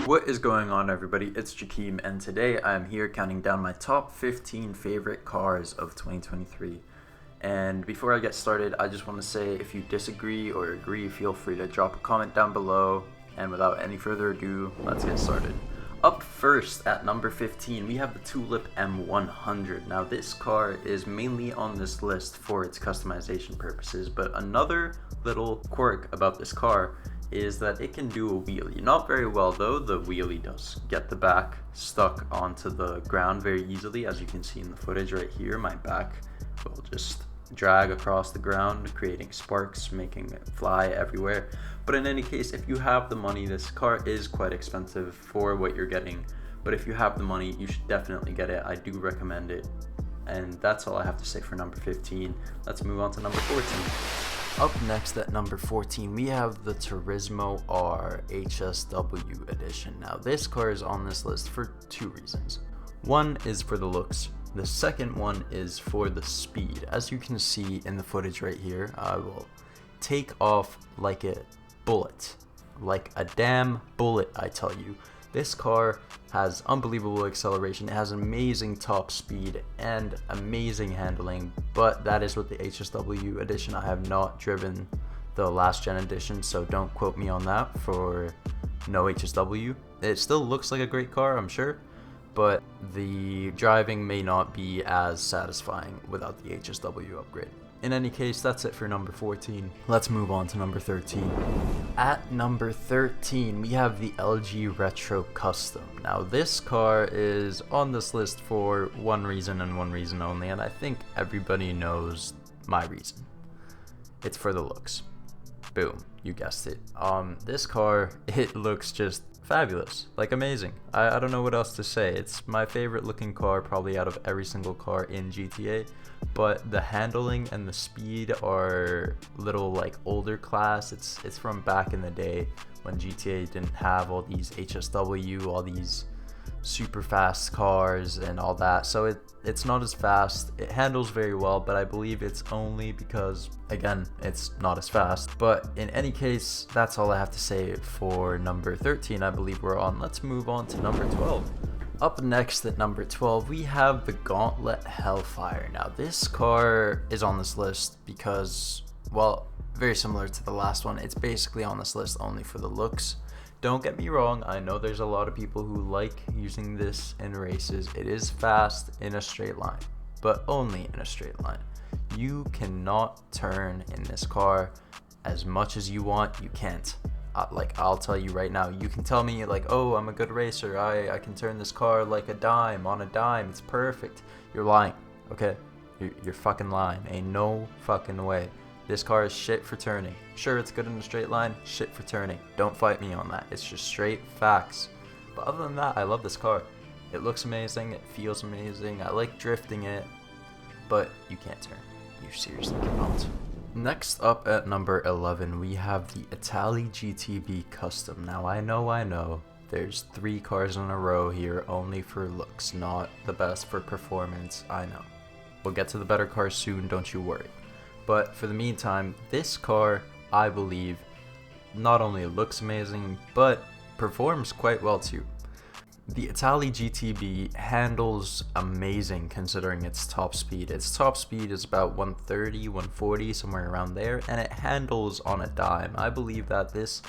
What is going on, everybody? It's Jekime, and today I am here counting down my top 15 favorite cars of 2023. And before I get started, I just want to say if you disagree or agree, feel free to drop a comment down below. And without any further ado, let's get started. Up first at number 15, we have the Tulip M100. Now this car is mainly on this list for its customization purposes, but another little quirk about this car is that it can do a wheelie. Not very well though, the wheelie does get the back stuck onto the ground very easily. As you can see in the footage right here, my back will just drag across the ground, creating sparks, making it fly everywhere. But in any case, if you have the money, this car is quite expensive for what you're getting, but if you have the money, you should definitely get it. I do recommend it. And that's all I have to say for number 15. Let's move on to number 14. Up next at number 14, we have the Turismo R HSW edition. Now this car is on this list for two reasons. One is for the looks. The second one is for the speed. As you can see in the footage right here, I will take off like a bullet. Like a damn bullet, I tell you. This car has unbelievable acceleration, it has amazing top speed and amazing handling, but that is with the HSW edition. I have not driven the last gen edition, so don't quote me on that for no HSW. It still looks like a great car, I'm sure, but the driving may not be as satisfying without the HSW upgrade. In any case, that's it for number 14. Let's move on to number 13. At number 13, we have the Elegy Retro Custom. Now this car is on this list for one reason and one reason only, and I think everybody knows my reason. It's for the looks. Boom, you guessed it. This car, it looks just fabulous, like amazing. I don't know what else to say. It's my favorite looking car probably out of every single car in GTA, but the handling and the speed are little like older class. It's from back in the day when GTA didn't have all these HSW, all these super fast cars and all that, so it's not as fast. It handles very well, but I believe it's only because, again, it's not as fast. But in any case, that's all I have to say for number 13. I believe we're on. Let's move on to number 12. Up next at number 12, we have the Gauntlet HellFire. Now this car is on this list because, well, very similar to the last one, it's basically on this list only for the looks. Don't get me wrong, I know there's a lot of people who like using this in races. It is fast in a straight line, but only in a straight line. You cannot turn in this car as much as you want. You can't. I'll tell you right now, you can tell me like, oh, I'm a good racer, I can turn this car like a dime, on a dime, it's perfect. You're lying, okay? You're fucking lying. Ain't no fucking way. This car is shit for turning. Sure, it's good in a straight line, shit for turning. Don't fight me on that. It's just straight facts. But other than that, I love this car. It looks amazing, it feels amazing, I like drifting it, but you can't turn. You seriously cannot. Next up at number 11, we have the Itali GTB Custom. Now I know, there's 3 cars in a row here only for looks, not the best for performance, I know. We'll get to the better cars soon, don't you worry. But for the meantime, this car, I believe, not only looks amazing, but performs quite well too. The Itali GTB handles amazing considering its top speed. Its top speed is about 130, 140, somewhere around there, and it handles on a dime. I believe that this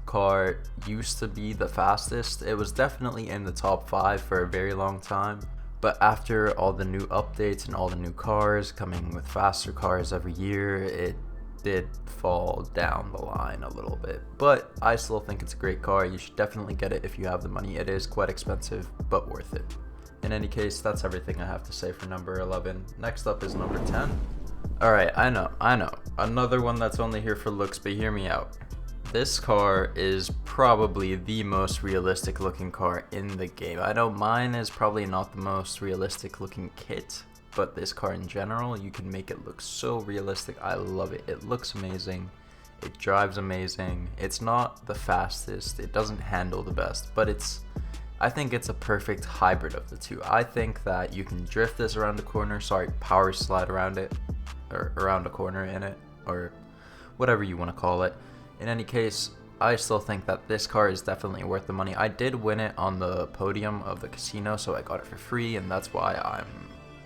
car used to be the fastest. It was definitely in the top 5 for a very long time. But after all the new updates and all the new cars coming with faster cars every year, it did fall down the line a little bit. But I still think it's a great car. You should definitely get it if you have the money. It is quite expensive, but worth it. In any case, that's everything I have to say for number 11. Next up is number 10. Alright, I know. Another one that's only here for looks, but hear me out. This car is probably the most realistic looking car in the game. I know mine is probably not the most realistic looking kit, but this car in general, you can make it look so realistic. I love it. It looks amazing. It drives amazing. It's not the fastest. It doesn't handle the best, but I think it's a perfect hybrid of the two. I think that you can drift this around a corner, power slide around it, or around a corner in it, or whatever you want to call it. In any case, I still think that this car is definitely worth the money. I did win it on the podium of the casino, so I got it for free, and that's why I'm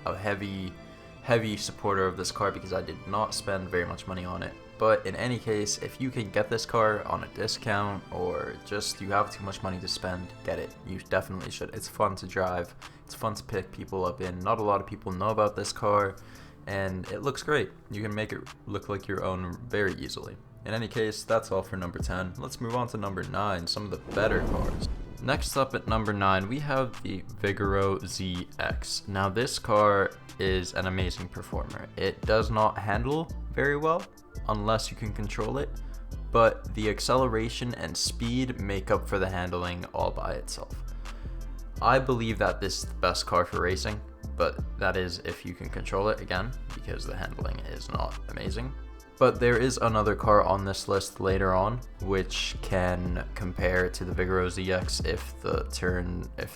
a heavy supporter of this car, because I did not spend very much money on it. But in any case, if you can get this car on a discount, or just you have too much money to spend, get it. You definitely should. It's fun to drive. It's fun to pick people up in. Not a lot of people know about this car, and it looks great. You can make it look like your own very easily. In any case, that's all for number 10. Let's move on to number 9, some of the better cars. Next up at number 9, we have the Vigero ZX. Now this car is an amazing performer. It does not handle very well unless you can control it, but the acceleration and speed make up for the handling all by itself. I believe that this is the best car for racing, but that is if you can control it, again, because the handling is not amazing. But there is another car on this list later on which can compare to the Vigero ZX if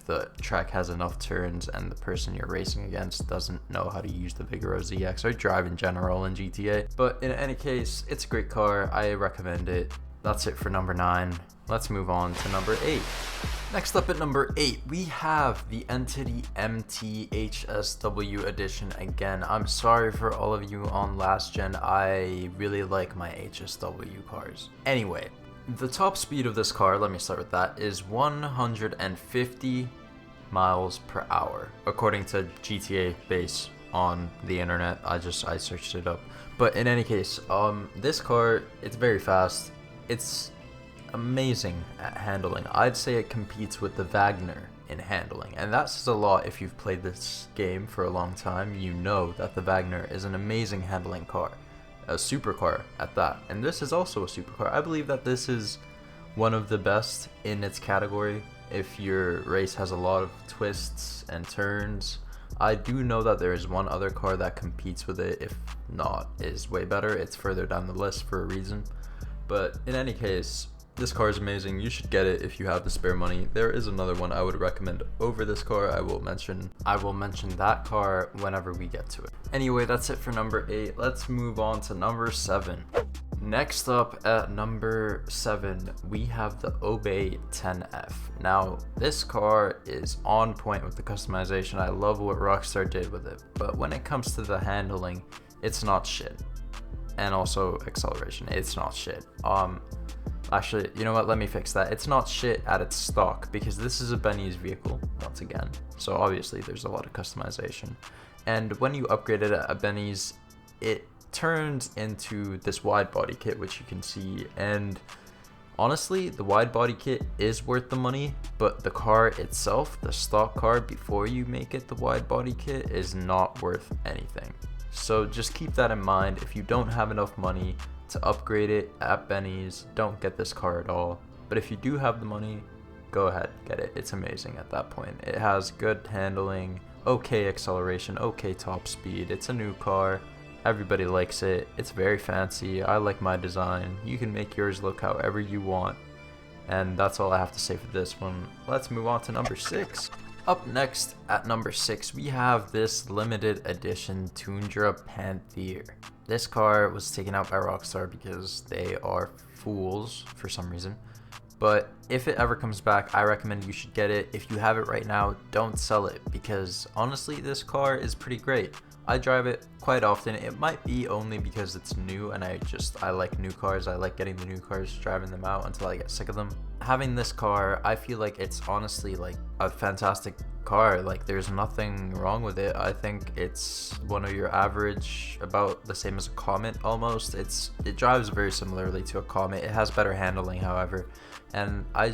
the track has enough turns and the person you're racing against doesn't know how to use the Vigero ZX or drive in general in GTA. But in any case, it's a great car. I recommend it. That's it for number 9. Let's move on to number 8. Next up at number 8, we have the Entity MT HSW edition again. I'm sorry for all of you on last gen. I really like my HSW cars. Anyway, the top speed of this car, let me start with that, is 150 miles per hour, according to GTA base on the internet. I searched it up. But in any case, this car, it's very fast. It's amazing at handling. I'd say it competes with the Wagner in handling, and that says a lot. If you've played this game for a long time, you know that the Wagner is an amazing handling car, a supercar at that, and this is also a supercar. I believe that this is one of the best in its category. If your race has a lot of twists and turns, I do know that there is one other car that competes with it, if not is way better. It's further down the list for a reason, but in any case, this car is amazing. You should get it if you have the spare money. There is another one I would recommend over this car. I will mention that car whenever we get to it. Anyway, that's it for number 8. Let's move on to number 7. Next up at number 7, we have the Obey 10F. Now, this car is on point with the customization. I love what Rockstar did with it, but when it comes to the handling, it's not shit. And also acceleration, it's not shit. Actually, you know what, let me fix that. It's not shit at its stock, because this is a Benny's vehicle, once again. So obviously there's a lot of customization. And when you upgrade it at a Benny's, it turns into this wide body kit, which you can see. And honestly, the wide body kit is worth the money, but the car itself, the stock car before you make it the wide body kit, is not worth anything. So just keep that in mind. If you don't have enough money to upgrade it at Benny's, don't get this car at all. But if you do have the money, go ahead, get it. It's amazing at that point. It has good handling, okay acceleration, okay top speed. It's a new car. Everybody likes it. It's very fancy. I like my design. You can make yours look however you want. And that's all I have to say for this one. Let's move on to number 6. Up next at number 6, we have this limited edition Toundra Panthere. This car was taken out by Rockstar because they are fools for some reason. But if it ever comes back, I recommend you should get it. If you have it right now, don't sell it, because honestly, this car is pretty great. I drive it quite often. It might be only because it's new and I like new cars. I like getting the new cars, driving them out until I get sick of them. Having this car, I feel like it's honestly like a fantastic car. Like, there's nothing wrong with it. I think it's one of your average, about the same as a Comet almost. It drives very similarly to a Comet. It has better handling, however, and I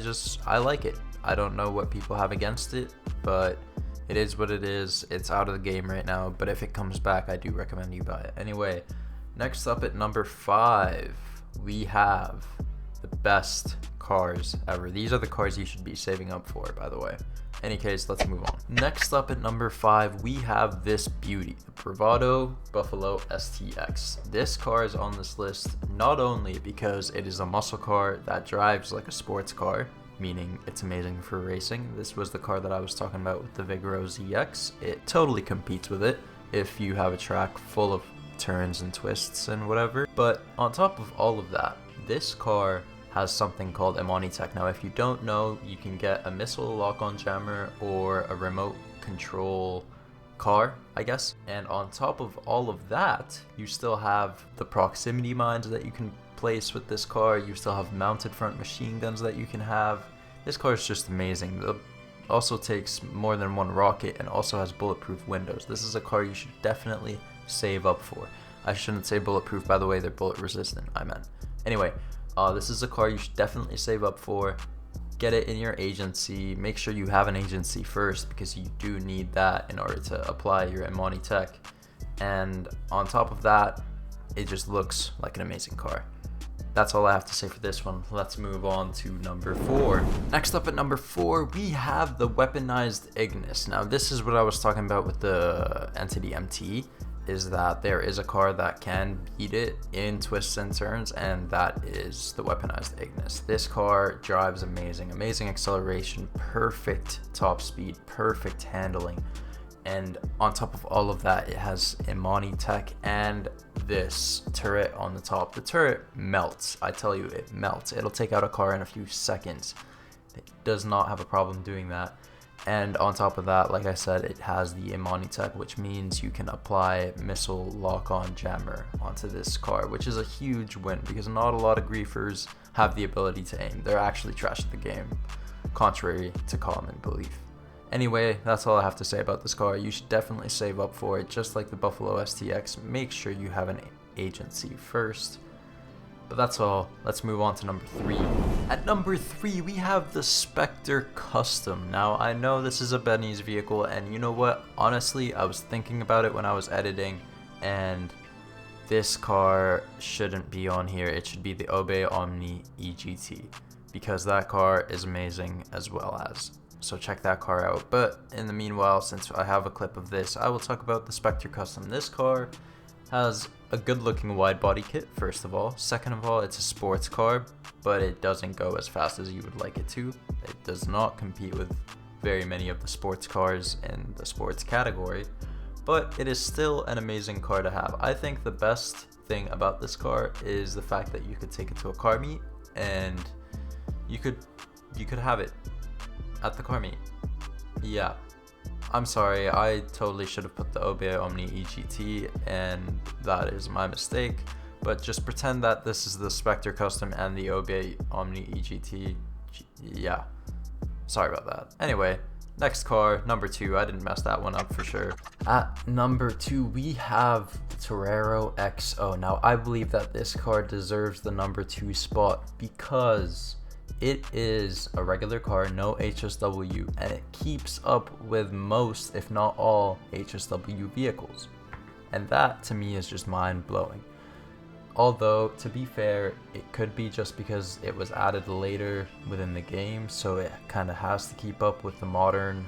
like it. I don't know what people have against it, but it is what it is. It's out of the game right now, but if it comes back, I do recommend you buy it. Anyway, next up at number 5, we have the best cars ever. These are the cars you should be saving up for, by the way. Any case, let's move on. Next up at number 5, we have this beauty, the Bravado Buffalo STX. This car is on this list not only because it is a muscle car that drives like a sports car, meaning it's amazing for racing. This was the car that I was talking about with the Vigero ZX. It totally competes with it if you have a track full of turns and twists and whatever. But on top of all of that, this car has something called Imani Tech. Now, if you don't know, you can get a missile lock-on jammer or a remote control car, I guess. And on top of all of that, you still have the proximity mines that you can place with this car. You still have mounted front machine guns that you can have. This car is just amazing. It also takes more than one rocket and also has bulletproof windows. This is a car you should definitely save up for. I shouldn't say bulletproof, by the way, they're bullet resistant, I meant. Anyway, this is a car you should definitely save up for. Get it in your agency. Make sure you have an agency first, because you do need that in order to apply your Imani Tech. And on top of that, it just looks like an amazing car. That's all I have to say for this one. Let's move on to number 4. Next up at number 4, we have the Weaponized Ignus. Now, this is what I was talking about with the Entity MT, is that there is a car that can beat it in twists and turns, and that is the Weaponized Ignus. This car drives amazing, amazing acceleration, perfect top speed, perfect handling, and on top of all of that, it has Imani Tech and this turret on the top. The turret melts, I tell you, it melts. It'll take out a car in a few seconds. It does not have a problem doing that. And on top of that, like I said, it has the Imani Tech, which means you can apply missile lock-on jammer onto this car, which is a huge win, because not a lot of griefers have the ability to aim. They're actually trash at the game, contrary to common belief. Anyway, that's all I have to say about this car. You should definitely save up for it, just like the Buffalo STX. Make sure you have an agency first. But that's all. Let's move on to number 3. At number 3, we have the Specter Custom. Now, I know this is a Benny's vehicle, and you know what? Honestly, I was thinking about it when I was editing, and this car shouldn't be on here. It should be the Obey Omni EGT, because that car is amazing as well as. So check that car out. But in the meanwhile, since I have a clip of this, I will talk about the Specter Custom. This car has a good looking wide body kit, first of all. Second of all, it's a sports car, but it doesn't go as fast as you would like it to. It does not compete with very many of the sports cars in the sports category, but it is still an amazing car to have. I think the best thing about this car is the fact that you could take it to a car meet and you could have it at the car meet. Yeah, I'm sorry, I totally should have put the Obey Omni EGT, and that is my mistake, but just pretend that this is the Specter Custom and the Obey Omni EGT. Yeah, sorry about that. Anyway, next car, number 2. I didn't mess that one up for sure. At number 2, we have the Torero XO. Now, I believe that this car deserves the number 2 spot because it is a regular car, no HSW, and it keeps up with most, if not all, HSW vehicles. And that, to me, is just mind-blowing. Although, to be fair, it could be just because it was added later within the game, so it kind of has to keep up with the modern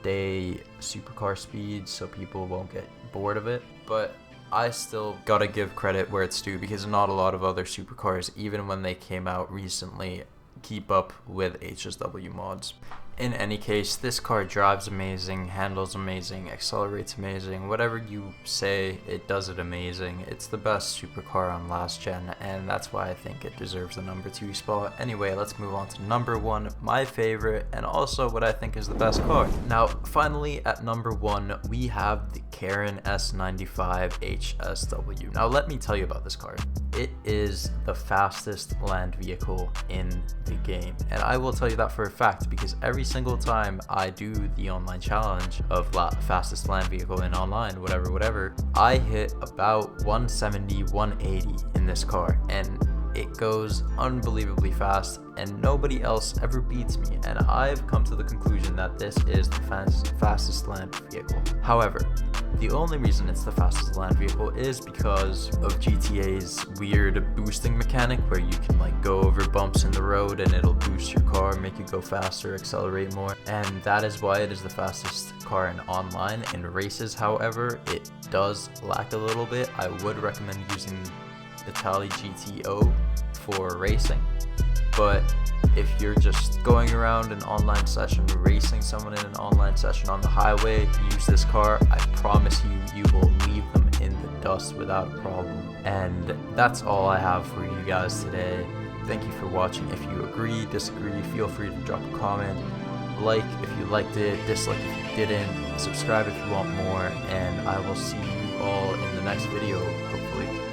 day supercar speed, so people won't get bored of it. But I still gotta give credit where it's due, because not a lot of other supercars, even when they came out recently, keep up with HSW mods. In any case, this car drives amazing, handles amazing, accelerates amazing, whatever you say, it does it amazing. It's the best supercar on last gen, and that's why I think it deserves the number 2 spot. Anyway, let's move on to number 1, my favorite, and also what I think is the best car. Now, finally, at number 1, we have the Karin S95 HSW. Now, let me tell you about this car. It is the fastest land vehicle in the game, and I will tell you that for a fact, because every single time I do the online challenge of fastest land vehicle in online, whatever, I hit about 170, 180 in this car, and it goes unbelievably fast, and nobody else ever beats me, and I've come to the conclusion that this is the fastest land vehicle. However, the only reason it's the fastest land vehicle is because of GTA's weird boosting mechanic, where you can like go over bumps in the road and it'll boost your car, make you go faster, accelerate more, and that is why it is the fastest car in online. In races, however, it does lack a little bit. I would recommend using Itali GTO for racing, but if you're just going around an online session, racing someone in an online session on the highway, use this car. I promise you, you will leave them in the dust without a problem. And that's all I have for you guys today. Thank you for watching. If you agree, disagree, feel free to drop a comment. Like if you liked it, dislike if you didn't, subscribe if you want more, and I will see you all in the next video, hopefully.